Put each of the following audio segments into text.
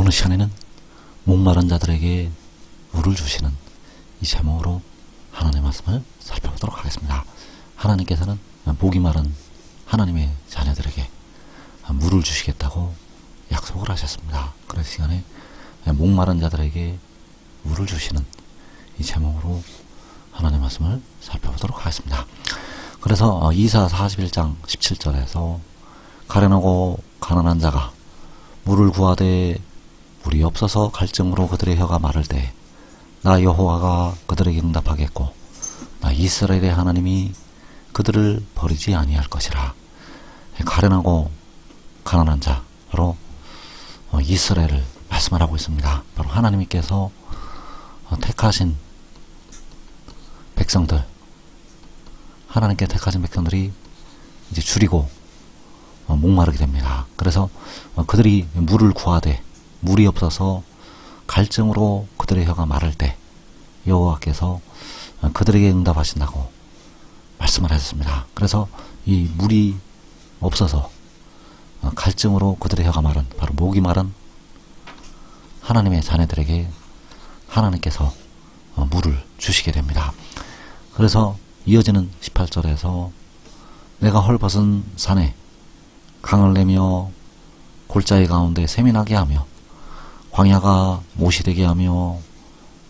오늘 시간에는 목마른 자들에게 물을 주시는 이 제목으로 하나님의 말씀을 살펴보도록 하겠습니다. 하나님께서는 목이 마른 하나님의 자녀들에게 물을 주시겠다고 약속을 하셨습니다. 그래서 시간에 목마른 자들에게 물을 주시는 이 제목으로 하나님의 말씀을 살펴보도록 하겠습니다. 그래서 이사 41장 17절에서 가련하고 가난한 자가 물을 구하되 물이 없어서 갈증으로 그들의 혀가 마를 때 나 여호와가 그들에게 응답하겠고 나 이스라엘의 하나님이 그들을 버리지 아니할 것이라. 가련하고 가난한 자, 바로 이스라엘을 말씀을 하고 있습니다. 바로 하나님께서 택하신 백성들, 하나님께 택하신 백성들이 이제 줄이고 목마르게 됩니다. 그래서 그들이 물을 구하되 물이 없어서 갈증으로 그들의 혀가 마를 때 여호와께서 그들에게 응답하신다고 말씀을 하셨습니다. 그래서 이 물이 없어서 갈증으로 그들의 혀가 마른, 바로 목이 마른 하나님의 자녀들에게 하나님께서 물을 주시게 됩니다. 그래서 이어지는 18절에서 내가 헐벗은 산에 강을 내며 골짜기 가운데 샘이 나게 하며 광야가 못이 되게 하며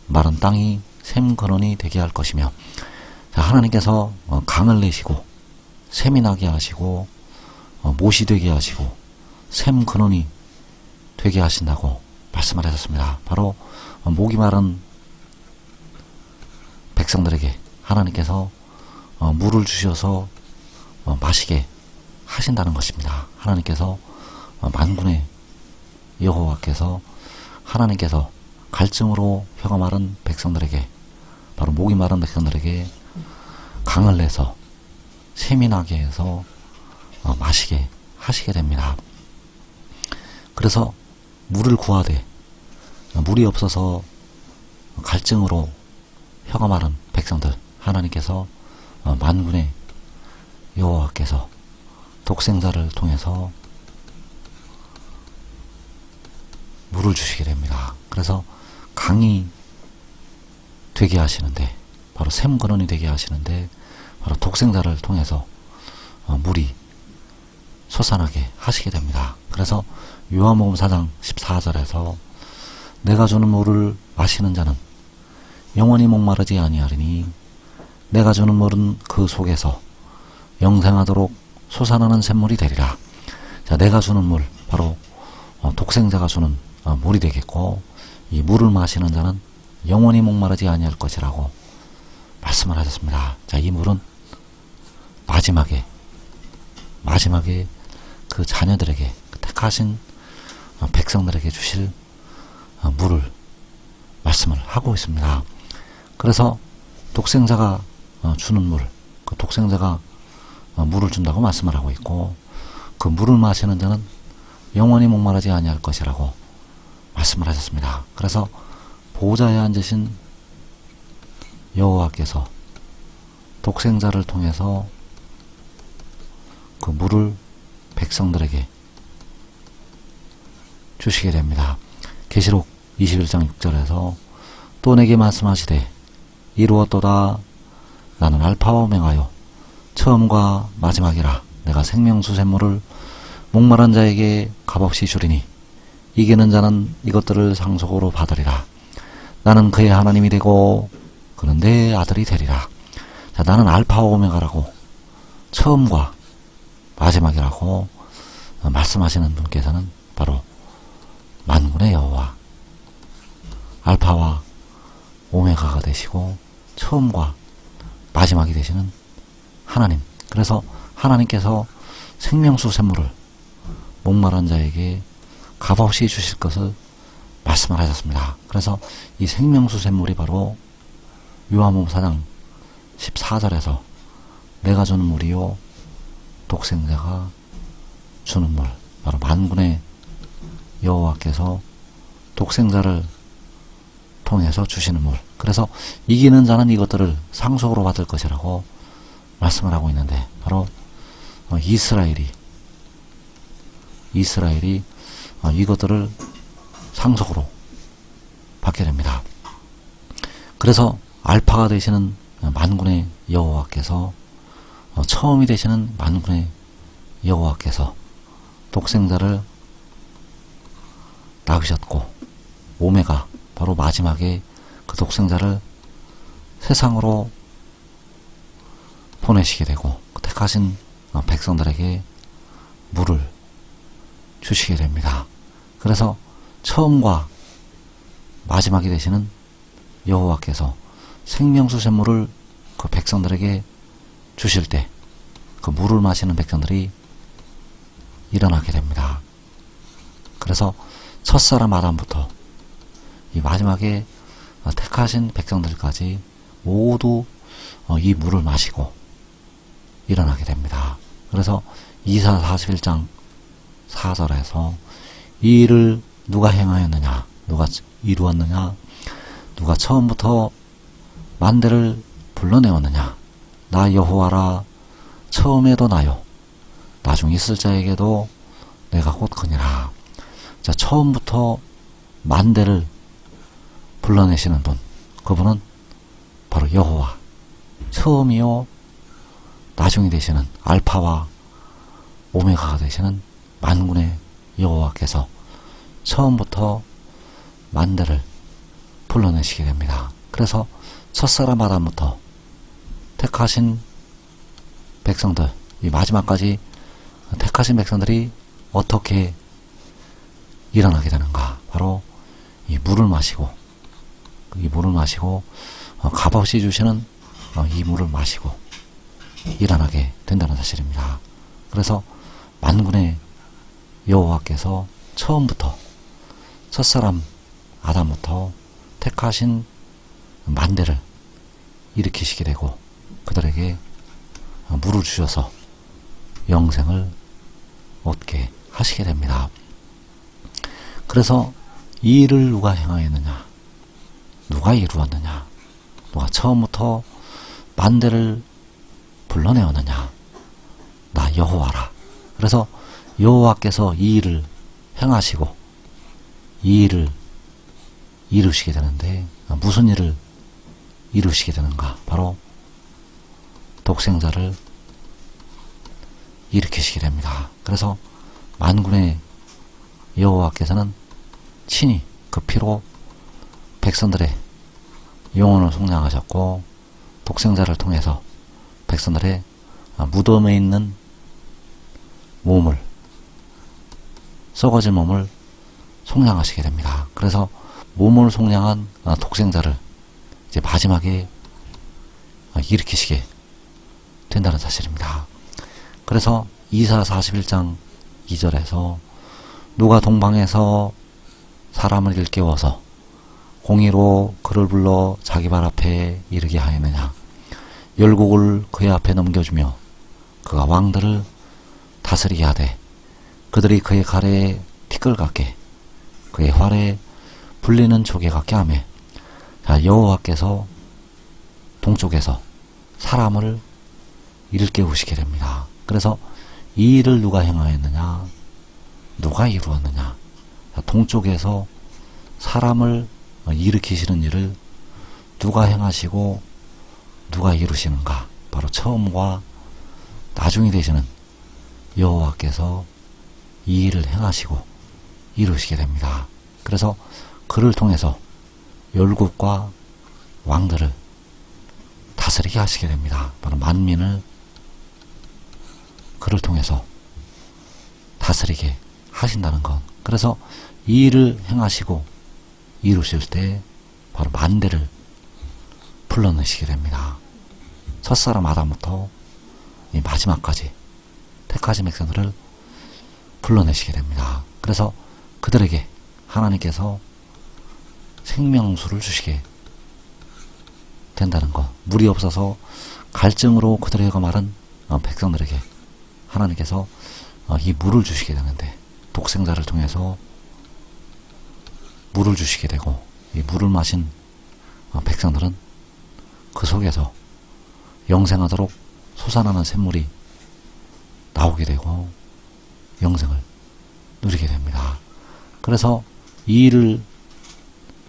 마른 땅이 샘 근원이 되게 할 것이며, 자, 하나님께서 강을 내시고 샘이 나게 하시고 못이 되게 하시고 샘 근원이 되게 하신다고 말씀을 하셨습니다. 바로 목이 마른 백성들에게 하나님께서 물을 주셔서 마시게 하신다는 것입니다. 하나님께서 만군의 여호와께서 하나님께서 갈증으로 혀가 마른 백성들에게, 바로 목이 마른 백성들에게 강을 내서 샘이 나게 해서 마시게 하시게 됩니다. 그래서 물을 구하되 물이 없어서 갈증으로 혀가 마른 백성들, 하나님께서 만군의 여호와께서 독생자를 통해서 물을 주시게 됩니다. 그래서 강이 되게 하시는데, 바로 샘 근원이 되게 하시는데, 바로 독생자를 통해서 물이 솟아나게 하시게 됩니다. 그래서 요한복음 4장 14절에서 내가 주는 물을 마시는 자는 영원히 목마르지 아니하리니 내가 주는 물은 그 속에서 영생하도록 솟아나는 샘물이 되리라. 자, 내가 주는 물, 바로 독생자가 주는 물이 되겠고, 이 물을 마시는 자는 영원히 목마르지 아니할 것이라고 말씀을 하셨습니다. 자, 이 물은 마지막에 그 자녀들에게, 택하신 백성들에게 주실 물을 말씀을 하고 있습니다. 그래서 독생자가 주는 물, 그 독생자가 물을 준다고 말씀을 하고 있고, 그 물을 마시는 자는 영원히 목마르지 아니할 것이라고 말씀을 하셨습니다. 그래서 보좌에 앉으신 여호와께서 독생자를 통해서 그 물을 백성들에게 주시게 됩니다. 계시록 21장 6절에서 또 내게 말씀하시되 이루었도다. 나는 알파와 오메가요 처음과 마지막이라. 내가 생명수 샘물을 목마른 자에게 값없이 주리니 이기는 자는 이것들을 상속으로 받으리라. 나는 그의 하나님이 되고 그는 내 아들이 되리라. 자, 나는 알파와 오메가라고, 처음과 마지막이라고 말씀하시는 분께서는 바로 만군의 여호와, 알파와 오메가가 되시고 처음과 마지막이 되시는 하나님. 그래서 하나님께서 생명수 샘물을 목마른 자에게 값없이 주실 것을 말씀을 하셨습니다. 그래서 이 생명수 샘물이 바로 요한복음 4장 14절에서 내가 주는 물이요 독생자가 주는 물, 바로 만군의 여호와께서 독생자를 통해서 주시는 물. 그래서 이기는 자는 이것들을 상속으로 받을 것이라고 말씀을 하고 있는데, 바로 이스라엘이 이것들을 상속으로 받게 됩니다. 그래서 알파가 되시는 만군의 여호와께서 처음이 되시는 만군의 여호와께서 독생자를 낳으셨고 오메가 바로 마지막에 그 독생자를 세상으로 보내시게 되고 택하신 백성들에게 물을 주시게 됩니다. 그래서 처음과 마지막이 되시는 여호와께서 생명수 샘물을 그 백성들에게 주실 때 그 물을 마시는 백성들이 일어나게 됩니다. 그래서 첫사람 아담부터 이 마지막에 택하신 백성들까지 모두 이 물을 마시고 일어나게 됩니다. 그래서 이사 41장 4절에서 이 일을 누가 행하였느냐, 누가 이루었느냐, 누가 처음부터 만대를 불러내었느냐, 나 여호와라. 처음에도 나요, 나중 있을 자에게도 내가 곧 그니라. 자, 처음부터 만대를 불러내시는 분, 그분은 바로 여호와, 처음이요 나중이 되시는 알파와 오메가가 되시는 만군의 여호와께서 처음부터 만대를 불러내시게 됩니다. 그래서 첫사람 아담부터 택하신 백성들, 이 마지막까지 택하신 백성들이 어떻게 일어나게 되는가? 바로 이 물을 마시고, 값없이 주시는 이 물을 마시고 일어나게 된다는 사실입니다. 그래서 만군의 여호와께서 처음부터 첫사람 아담부터 택하신 만대를 일으키시게 되고 그들에게 물을 주셔서 영생을 얻게 하시게 됩니다. 그래서 이 일을 누가 행하였느냐, 누가 이루었느냐, 누가 처음부터 만대를 불러내었느냐, 나 여호와라. 그래서 여호와께서 이 일을 행하시고 이 일을 이루시게 되는데, 무슨 일을 이루시게 되는가? 바로 독생자를 일으키시게 됩니다. 그래서 만군의 여호와께서는 친히 그 피로 백성들의 영혼을 속량하셨고 독생자를 통해서 백성들의 무덤에 있는 몸을, 썩어진 몸을 속량하시게 됩니다. 그래서 몸을 속량한 독생자를 이제 마지막에 일으키시게 된다는 사실입니다. 그래서 이사 41장 2절에서 누가 동방에서 사람을 일깨워서 공의로 그를 불러 자기 발 앞에 이르게 하였느냐, 열국을 그의 앞에 넘겨주며 그가 왕들을 다스리게 하되 그들이 그의 칼에 티끌 같게 그의 활에 불리는 조개 같게 하며, 여호와께서 동쪽에서 사람을 일깨우시게 됩니다. 그래서 이 일을 누가 행하였느냐, 누가 이루었느냐, 동쪽에서 사람을 일으키시는 일을 누가 행하시고 누가 이루시는가? 바로 처음과 나중이 되시는 여호와께서 이 일을 행하시고 이루시게 됩니다. 그래서 그를 통해서 열국과 왕들을 다스리게 하시게 됩니다. 바로 만민을 그를 통해서 다스리게 하신다는 것. 그래서 이 일을 행하시고 이루실 때 바로 만대를 불러내시게 됩니다. 첫사람 아담부터 이 마지막까지 택하신 백성들을 불러내시게 됩니다. 그래서 그들에게 하나님께서 생명수를 주시게 된다는 것. 물이 없어서 갈증으로 그들에게 마른 백성들에게 하나님께서 이 물을 주시게 되는데, 독생자를 통해서 물을 주시게 되고, 이 물을 마신 백성들은 그 속에서 영생하도록 솟아나는 샘물이 나오게 되고 영생을 누리게 됩니다. 그래서 이 일을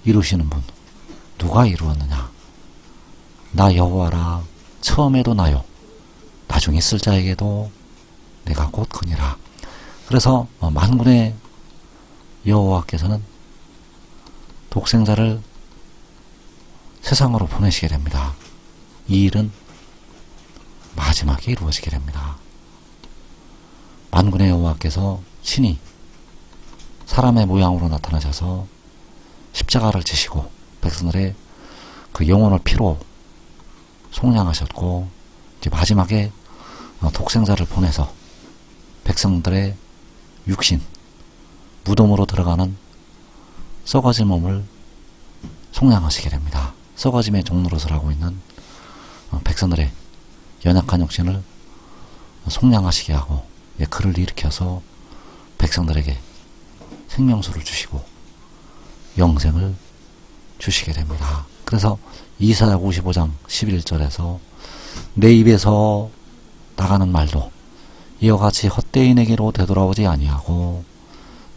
이루시는 분 누가 이루었느냐? 나 여호와라. 처음에도 나요. 나중에 쓸 자에게도 내가 곧 크니라. 그래서 만군의 여호와께서는 독생자를 세상으로 보내시게 됩니다. 이 일은 마지막에 이루어지게 됩니다. 만군의 여호와께서 친히 사람의 모양으로 나타나셔서 십자가를 지시고 백성들의 그 영혼을 피로 속량하셨고, 이제 마지막에 독생자를 보내서 백성들의 육신, 무덤으로 들어가는 썩어진 몸을 속량하시게 됩니다. 썩어짐의 종노릇을 하고 있는 백성들의 연약한 육신을 속량하시게 하고, 그를 일으켜서 백성들에게 생명수를 주시고 영생을 주시게 됩니다. 그래서 이사야 55장 11절에서 내 입에서 나가는 말도 이와 같이 헛되인에게로 되돌아오지 아니하고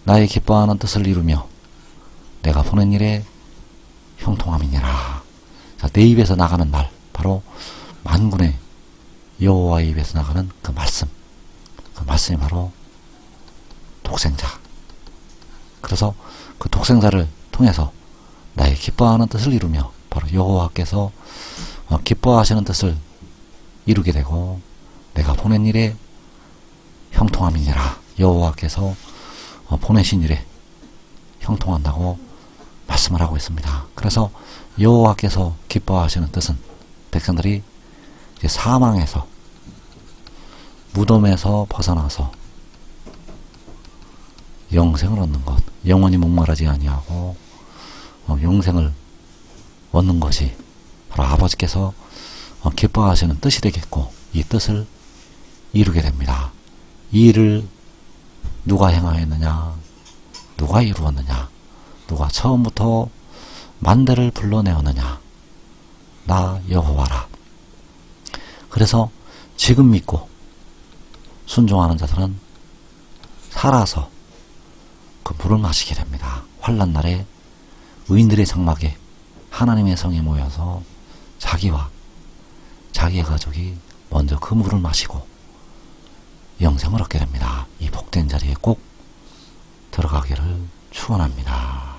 나의 기뻐하는 뜻을 이루며 내가 보낸 일에 형통함이니라. 자, 내 입에서 나가는 말, 바로 만군의 여호와의 입에서 나가는 그 말씀, 그 말씀이 바로 독생자. 그래서 그 독생자를 통해서 나의 기뻐하는 뜻을 이루며 바로 여호와께서 기뻐하시는 뜻을 이루게 되고 내가 보낸 일에 형통함이니라. 여호와께서 보내신 일에 형통한다고 말씀을 하고 있습니다. 그래서 여호와께서 기뻐하시는 뜻은 백성들이 이제 사망에서, 무덤에서 벗어나서 영생을 얻는 것, 영원히 목말하지 아니하고 영생을 얻는 것이 바로 아버지께서 기뻐하시는 뜻이 되겠고, 이 뜻을 이루게 됩니다. 이 일을 누가 행하였느냐? 누가 이루었느냐? 누가 처음부터 만대를 불러내었느냐? 나 여호와라. 그래서 지금 믿고 순종하는 자들은 살아서 그 물을 마시게 됩니다. 환난 날에 의인들의 장막에 하나님의 성이 모여서 자기와 자기의 가족이 먼저 그 물을 마시고 영생을 얻게 됩니다. 이 복된 자리에 꼭 들어가기를 축원합니다.